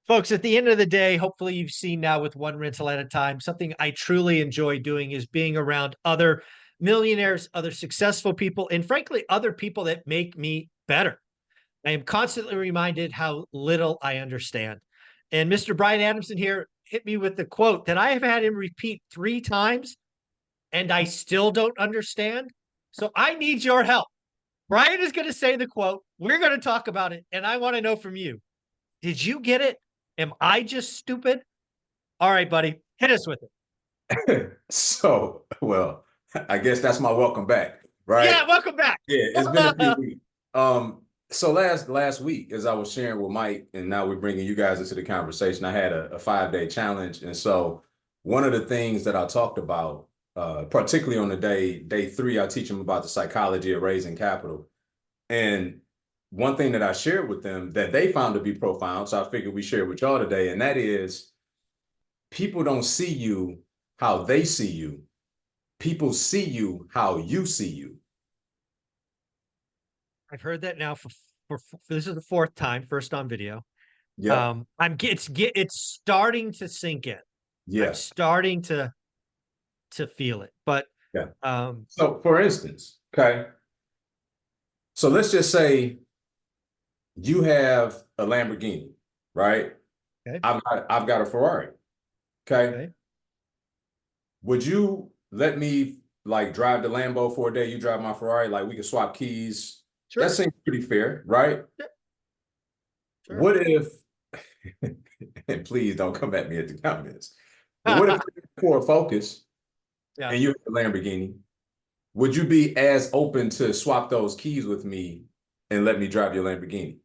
Folks, at the end of the day, hopefully you've seen now with one rental at a time, something I truly enjoy doing is being around other millionaires, other successful people, and frankly, other people that make me better. I am constantly reminded how little I understand. And Mr. Brian Adamson here hit me with the quote that I have had him repeat 3 times and I still don't understand. So I need your help. Brian is going to say the quote. We're going to talk about it. And I want to know from you, did you get it? Am I just stupid? All right, buddy, hit us with it. Well, I guess that's my welcome back, right? Yeah, welcome back. Yeah, it's been a few weeks. So last week, as I was sharing with Mike, and now we're bringing you guys into the conversation, I had a 5-day challenge, and so one of the things that I talked about, particularly on the day 3, I teach them about the psychology of raising capital, and one thing that I shared with them that they found to be profound, so I figured we share with y'all today, and that is people don't see you how they see you. People see you how you see you. I've heard that now for this is the 4th time, first on video. Yep. It's starting to sink in. I'm Yeah. starting to feel it. But Yeah. So for instance, okay. So let's just say you have a Lamborghini, right? okay, I've got a Ferrari. Okay. okay, Would you let me like drive the Lambo for a day? You drive my Ferrari, like we could swap keys. That sure, seems pretty fair, right? yeah, sure. What if, and please don't come at me at the comments, but what if for a Focus Yeah. and you have a Lamborghini, would you be as open to swap those keys with me and let me drive your Lamborghini?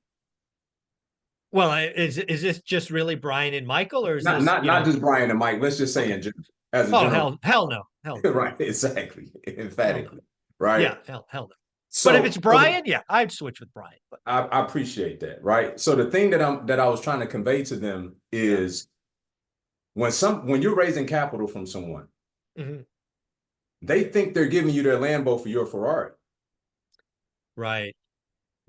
Well, is this just really Brian and Michael, or is Not this, not not just Brian and Mike. Let's just say okay? in as a Oh, general, hell no, hell no, right? Exactly, hell no. emphatically, right? Yeah, hell no. But if So, it's Brian, yeah, I'd switch with Brian. But I appreciate that, right? So the thing that I was trying to convey to them yeah. is when you're raising capital from someone, Mhm. they think they're giving you their Lambo for your Ferrari. Right.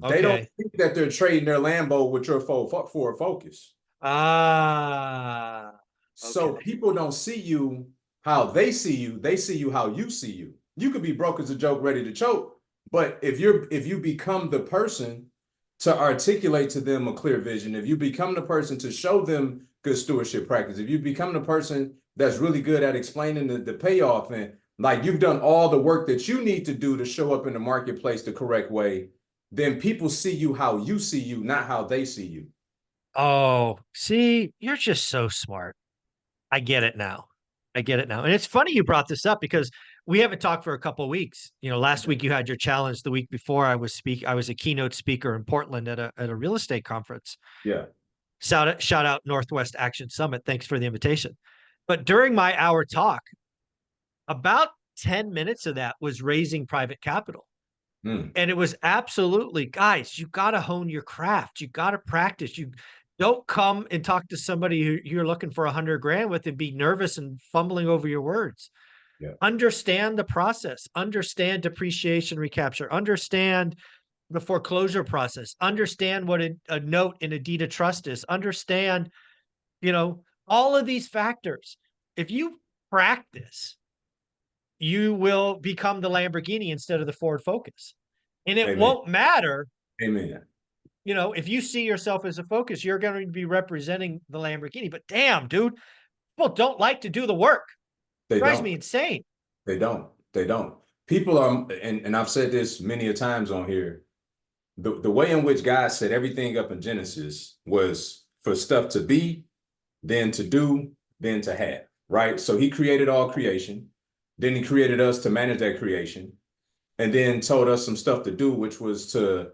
They don't Okay. think that they're trading their Lambo with your Ford Focus. Ah, So okay. people don't see you how they see you. They see you how you see you. You could be broke as a joke, ready to choke. But if you become the person to articulate to them a clear vision, if you become the person to show them good stewardship practice, if you become the person that's really good at explaining the payoff and like you've done all the work that you need to do to show up in the marketplace the correct way, then people see you how you see you, not how they see you. Oh, see, you're just so smart. I get it now. I get it now. And it's funny you brought this up because we haven't talked for a couple of weeks. Last week you had your challenge. The week before I was a keynote speaker in Portland at a real estate conference. Yeah. Shout out Northwest Action Summit. Thanks for the invitation. But during my hour talk, about 10 minutes of that was raising private capital. Mm. And it was absolutely, guys, you got to hone your craft. You got to practice. You don't come and talk to somebody who you're looking for 100 grand with and be nervous and fumbling over your words. Yeah. Understand the process, understand depreciation recapture, understand the foreclosure process, understand what a note in a deed of trust is, understand, all of these factors. If you practice, you will become the Lamborghini instead of the Ford Focus. And it Amen. won't matter, Amen. if you see yourself as a Focus, you're going to be representing the Lamborghini. But damn, dude, people don't like to do the work. They Drives don't. me insane. They don't. They don't. People are, and I've said this many a times on here. The way in which God set everything up in Genesis was for stuff to be, then to do, then to have. Right. So He created all creation. Then He created us to manage that creation, and then told us some stuff to do, which was to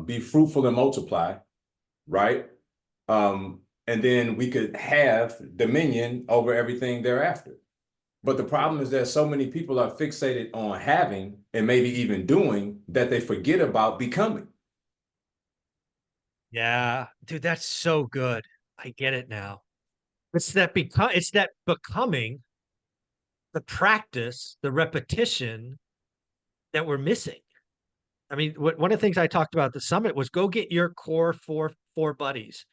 be fruitful and multiply. Right. And then we could have dominion over everything thereafter. But the problem is that so many people are fixated on having and maybe even doing that they forget about becoming. Yeah, dude, that's so good. I get it now. It's that becoming, the practice, the repetition that we're missing. I mean, one of the things I talked about at the summit was go get your core four buddies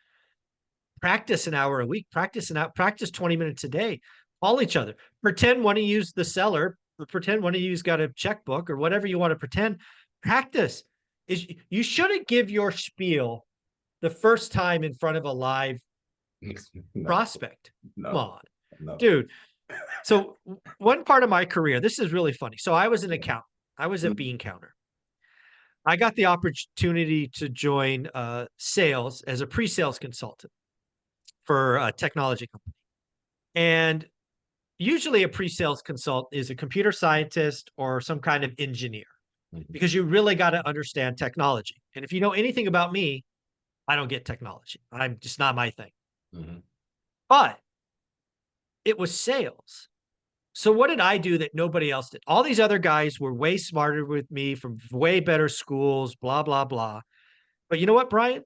practice an hour a week, practice 20 minutes a day, call each other, pretend one of you's the seller, pretend one of you's got a checkbook or whatever you want to pretend. Practice is you shouldn't give your spiel the first time in front of a live No, prospect. no, Come on, no. dude. So one part of my career, this is really funny. So I was an accountant. I was a bean counter. I got the opportunity to join sales as a pre-sales consultant for a technology company. And usually a pre-sales consultant is a computer scientist or some kind of engineer because you really got to understand technology. And if you know anything about me, I don't get technology. I'm just not my thing. Mm-hmm. But it was sales. So what did I do that nobody else did? All these other guys were way smarter with me from way better schools, blah, blah, blah. But you know what, Brian?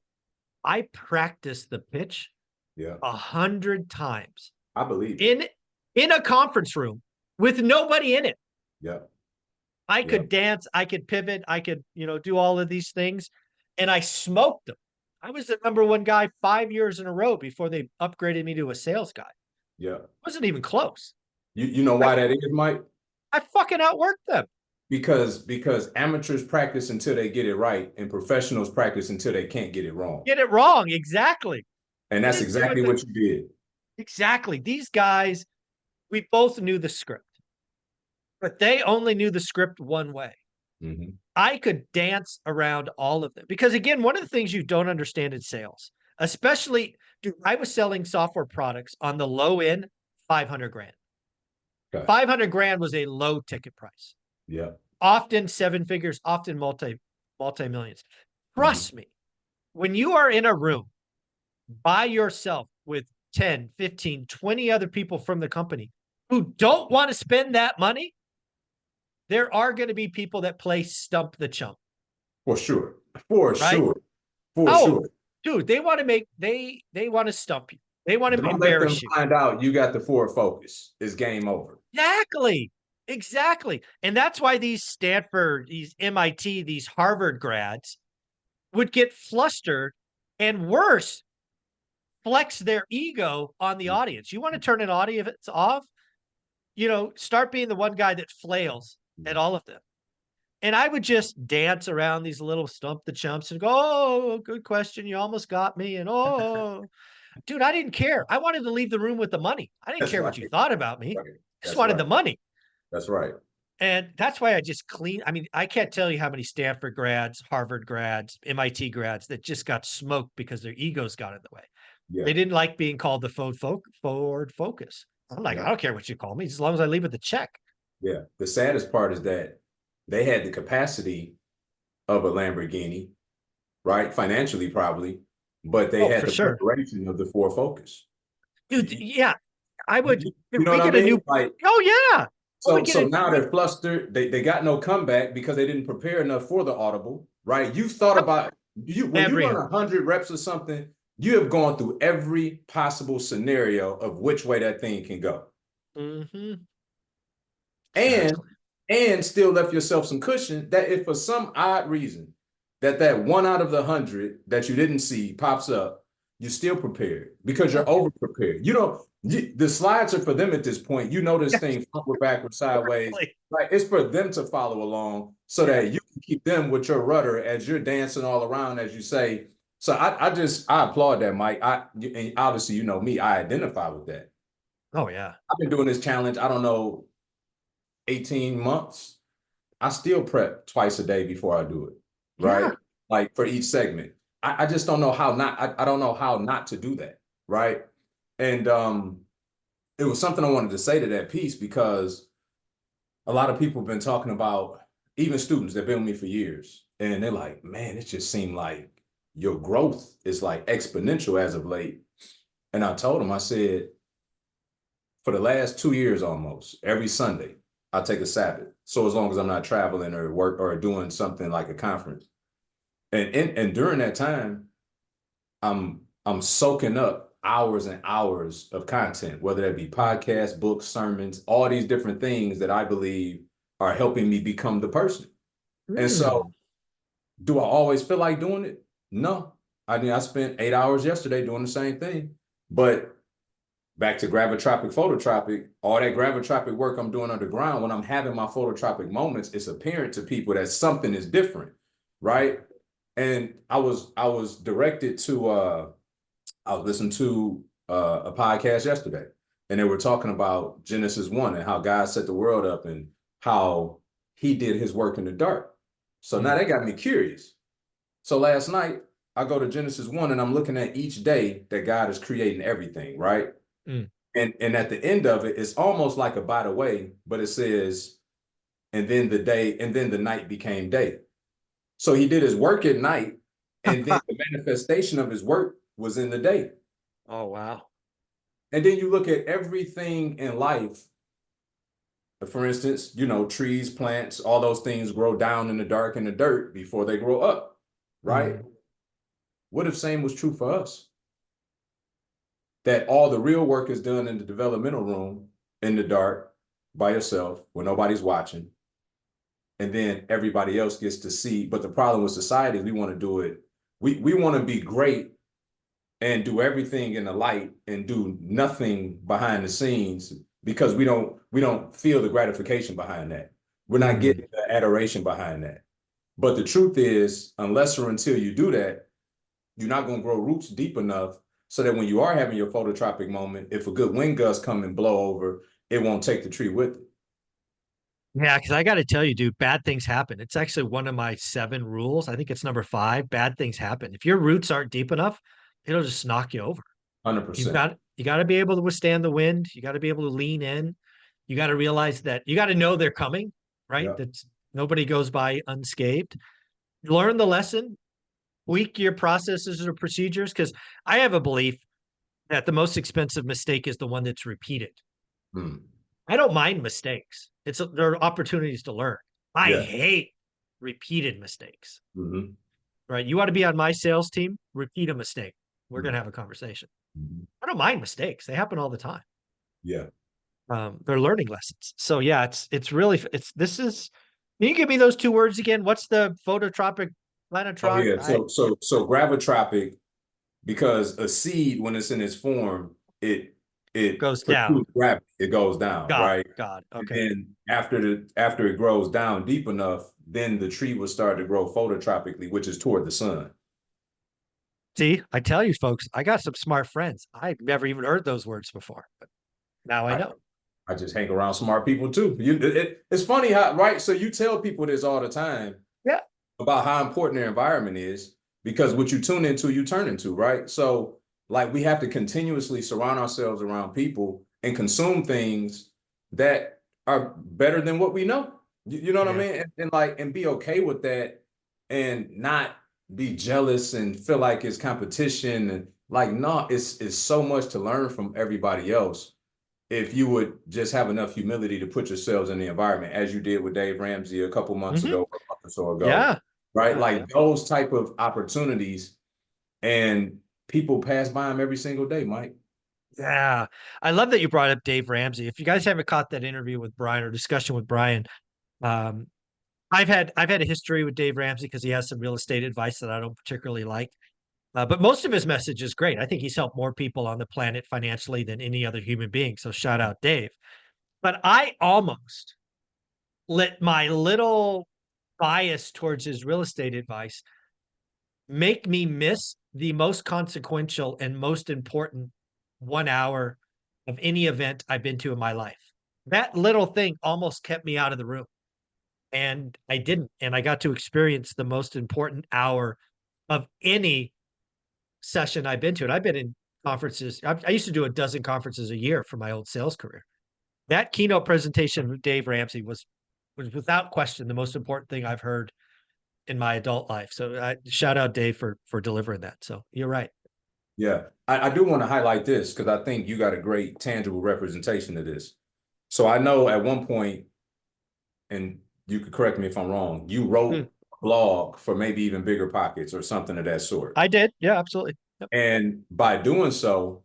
I practiced the pitch Yeah, 100 times I believe it. in a conference room with nobody in it. Yeah, I yeah, could dance, I could pivot, I could, do all of these things. And I smoked them. I was the number one guy 5 years in a row before they upgraded me to a sales guy. yeah. Wasn't even close. You know why that is, Mike? I fucking outworked them. Because amateurs practice until they get it right, and professionals practice until they can't get it wrong. Get it wrong. Exactly. And We that's didn't do it exactly what you did. exactly. These guys, we both knew the script, but they only knew the script one way. Mm-hmm. I could dance around all of them because, again, one of the things you don't understand in sales, especially, dude, I was selling software products on the low end, 500 grand. Okay. 500 grand was a low ticket price. Yeah. Often seven figures, often multi-millions. Trust Mm-hmm. me, when you are in a room by yourself with 10, 15, 20 other people from the company who don't want to spend that money, there are going to be people that play stump the chump. For sure. For Right? sure. For Oh, sure. dude, they want to they want to stump you. They want to Don't let them embarrass you. find out you got the forward focus. It's game over. Exactly. Exactly. And that's why these Stanford, these MIT, these Harvard grads would get flustered and worse, flex their ego on the audience. You want to turn an audience off? Start being the one guy that flails at all of them. And I would just dance around these little stump the chumps and go, oh, good question. You almost got me. And dude, I didn't care. I wanted to leave the room with the money. I didn't That's care right. what you thought about me. Right. I just That's wanted right. the money. That's right. And that's why I just clean. I mean, I can't tell you how many Stanford grads, Harvard grads, MIT grads that just got smoked because their egos got in the way. Yeah. They didn't like being called the forward focus. I'm like, Yeah. I don't care what you call me, as long as I leave with the check. Yeah. The saddest part is that they had the capacity of a Lamborghini, right? Financially, probably, but they Oh, had for the sure. preparation of the Ford Focus. Dude, yeah. I would, You if know we what I get a mean? new, Like, oh yeah. so now they're flustered. They got no comeback because they didn't prepare enough for the audible, right? You thought about when you run 100 reps or something, you have gone through every possible scenario of which way that thing can go. Mm-hmm. And Exactly. and still left yourself some cushion that if for some odd reason that one out of the 100 that you didn't see pops up, you're still prepared because you're over prepared. The slides are for them at this point. You know this thing forward, backward, sideways. Exactly. Like it's for them to follow along so that you can keep them with your rudder as you're dancing all around, as you say. So I applaud that, Mike. And obviously, you know me, I identify with that. Oh yeah. I've been doing this challenge, I don't know, 18 months. I still prep twice a day before I do it, right? Yeah. Like for each segment. I just don't know how I don't know how not to do that, right? And it was something I wanted to say to that piece because a lot of people have been talking about, even students that have been with me for years, and they're like, man, it just seemed like your growth is like exponential as of late. And I told them, I said, for the last 2 years almost, every Sunday, I take a Sabbath. So as long as I'm not traveling or work or doing something like a conference. And during that time, I'm soaking up hours and hours of content, whether that be podcasts, books, sermons, all these different things that I believe are helping me become the person. And so do I always feel like doing it? No. I mean, I spent 8 hours yesterday doing the same thing. But back to gravitropic, phototropic, all that gravitropic work I'm doing underground, when I'm having my phototropic moments, it's apparent to people that something is different, right? And I was directed to I was listening to a podcast yesterday, and they were talking about Genesis 1 and how God set the world up and how he did his work in the dark. So now that got me curious. So last night I go to Genesis 1 and I'm looking at each day that God is creating everything, right? And at the end of it, it's almost like a by the way, but it says, and then the night became day. So he did his work at night, and then the manifestation of his work was in the day. Oh, wow. And then you look at everything in life. For instance, trees, plants, all those things grow down in the dark in the dirt before they grow up, right? What if same was true for us? That all the real work is done in the developmental room in the dark by yourself when nobody's watching. And then everybody else gets to see. But the problem with society is we want to do it. We want to be great and do everything in the light and do nothing behind the scenes because we don't feel the gratification behind that. We're not getting the adoration behind that. But the truth is, unless or until you do that, you're not going to grow roots deep enough so that when you are having your phototropic moment, if a good wind gust come and blow over, it won't take the tree with it. Yeah, because I got to tell you, dude, bad things happen. It's actually one of my 7 rules. I think it's number 5. Bad things happen. If your roots aren't deep enough, it'll just knock you over. 100%. You got to be able to withstand the wind. You got to be able to lean in. You got to realize that you got to know they're coming, right? Yeah. That nobody goes by unscathed. Learn the lesson, tweak your processes or procedures. Because I have a belief that the most expensive mistake is the one that's repeated. I don't mind mistakes. There are opportunities to learn. I hate repeated mistakes. Right? You want to be on my sales team? Repeat a mistake. We're gonna have a conversation. I don't mind mistakes. They happen all the time. Yeah. They're learning lessons. So yeah, it's really this is. Can you give me those 2 words again? What's the phototropic, planotropic? Oh, yeah. So gravitropic, because a seed, when it's in its form, it goes down. pursues gravity. It goes down, right? God. Okay. And then after it grows down deep enough, then the tree will start to grow phototropically, which is toward the sun. See, I tell you, folks, I got some smart friends. I've never even heard those words before, but now I know. I just hang around smart people too. It's funny how, right? So you tell people this all the time, about how important their environment is, because what you tune into, you turn into, right? So like we have to continuously surround ourselves around people and consume things that are better than what we know. You know what I mean? And be okay with that and not be jealous and feel like it's competition and like, no, it's so much to learn from everybody else. If you would just have enough humility to put yourselves in the environment, as you did with Dave Ramsey a couple months ago, or a month or so ago, right? Like those type of opportunities, and people pass by them every single day, Mike. Yeah. I love that you brought up Dave Ramsey. If you guys haven't caught that interview with Brian or discussion with Brian, I've had a history with Dave Ramsey because he has some real estate advice that I don't particularly like. But most of his message is great. I think he's helped more people on the planet financially than any other human being. So shout out Dave. But I almost let my little bias towards his real estate advice make me miss the most consequential and most important 1 hour of any event I've been to in my life. That little thing almost kept me out of the room. And I didn't. And I got to experience the most important hour of any session I've been to. And I've been in conferences. I used to do a dozen conferences a year for my old sales career. That keynote presentation with Dave Ramsey was without question the most important thing I've heard in my adult life. So shout out Dave for delivering that. So you're right. Yeah, I do want to highlight this because I think you got a great tangible representation of this. So I know at one point, and you could correct me if I'm wrong, you wrote a blog for maybe even bigger pockets or something of that sort. I did. Yeah, absolutely. Yep. And by doing so,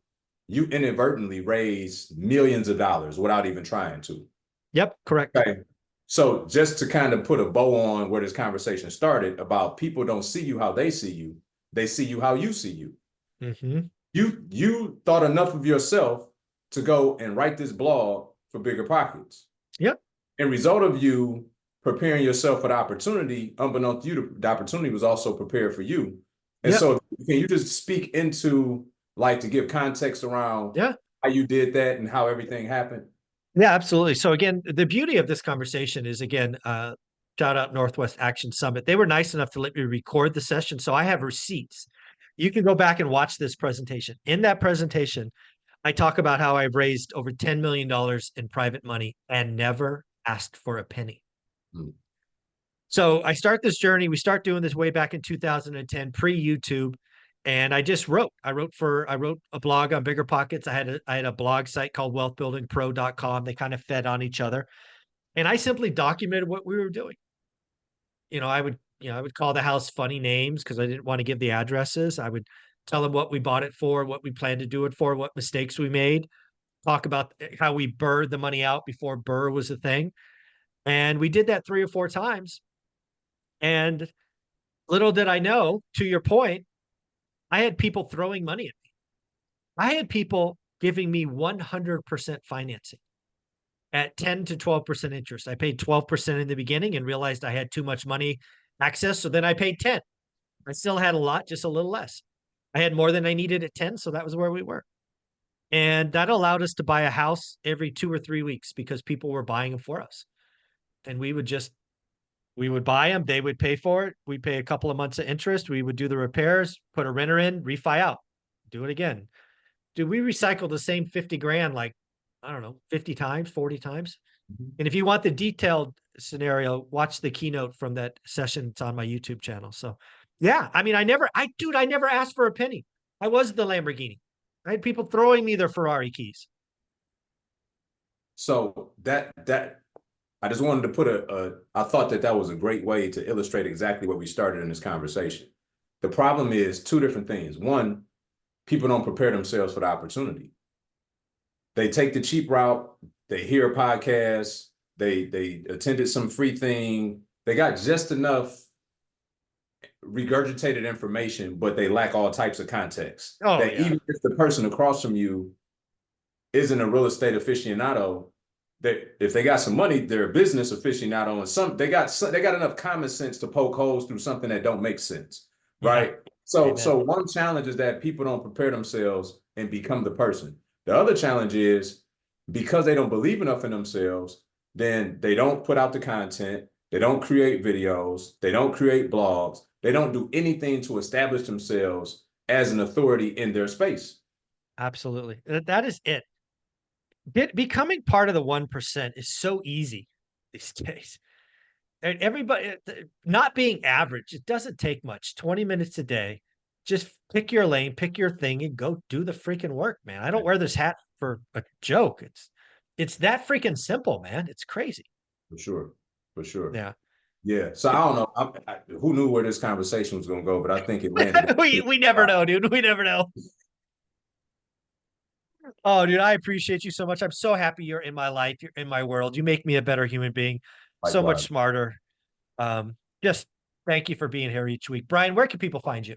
you inadvertently raised millions of dollars without even trying to. Yep, correct. Okay. So just to kind of put a bow on where this conversation started about people don't see you how they see you how you see you. You thought enough of yourself to go and write this blog for Bigger Pockets. Yep. And result of you preparing yourself for the opportunity, unbeknownst to you, the opportunity was also prepared for you. And Yep. so can you just speak into, like, to give context around Yeah. how you did that and how everything happened? Yeah, absolutely. So again, the beauty of this conversation is, again, shout out Northwest Action Summit. They were nice enough to let me record the session. So I have receipts. You can go back and watch this presentation. In that presentation, I talk about how I've raised over $10 million in private money and never asked for a penny. Hmm. So I start this journey. We start doing this way back in 2010, pre-YouTube. And I just wrote. I wrote a blog on Bigger Pockets. I had a blog site called wealthbuildingpro.com. They kind of fed on each other. And I simply documented what we were doing. I would call the house funny names because I didn't want to give the addresses. I would tell them what we bought it for, what we planned to do it for, what mistakes we made, talk about how we burred the money out before burr was a thing. And we did that 3 or 4 times. And little did I know, to your point, I had people throwing money at me. I had people giving me 100% financing at 10 to 12% interest. I paid 12% in the beginning and realized I had too much money access. So then I paid 10. I still had a lot, just a little less. I had more than I needed at 10. So that was where we were. And that allowed us to buy a house every 2 or 3 weeks because people were buying them for us. And we would buy them. They would pay for it. We'd pay a couple of months of interest. We would do the repairs, put a renter in, refi out, do it again. Dude, we recycled the same 50 grand, like, I don't know, 50 times, 40 times. And if you want the detailed scenario, watch the keynote from that session. It's on my YouTube channel. So yeah, I mean, I never asked for a penny. I was the Lamborghini. I had people throwing me their Ferrari keys. So that I just wanted to put I thought that was a great way to illustrate exactly what we started in this conversation. The problem is 2 different things. One, people don't prepare themselves for the opportunity. They take the cheap route. They hear a podcast. They attended some free thing. They got just enough regurgitated information, but they lack all types of context. Oh That yeah. even if the person across from you isn't a real estate aficionado, that if they got some money, they're a business aficionado, and they got enough common sense to poke holes through something that don't make sense, Yeah. right? So Amen. one challenge is that people don't prepare themselves and become the person. The other challenge is because they don't believe enough in themselves, then they don't put out the content, they don't create videos, they don't create blogs, they don't do anything to establish themselves as an authority in their space. Absolutely. That is it. Becoming part of the 1% is so easy these days. And everybody, not being average, it doesn't take much. 20 minutes a day. Just pick your lane, pick your thing, and go do the freaking work, man. I don't wear this hat for a joke. It's that freaking simple, man. It's crazy. For sure. For sure. Yeah. Yeah. So I don't know. Who knew where this conversation was going to go, but I think it landed. we never know, dude. We never know. Oh, dude, I appreciate you so much. I'm so happy you're in my life. You're in my world. You make me a better human being, so much Likewise. smarter. Just thank you for being here each week. Brian, where can people find you?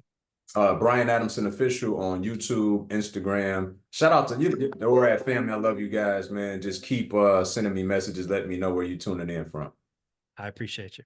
Brian Adamson Official on YouTube, Instagram. Shout out to you, the ORAD family. I love you guys, man. Just keep sending me messages, letting me know where you're tuning in from. I appreciate you.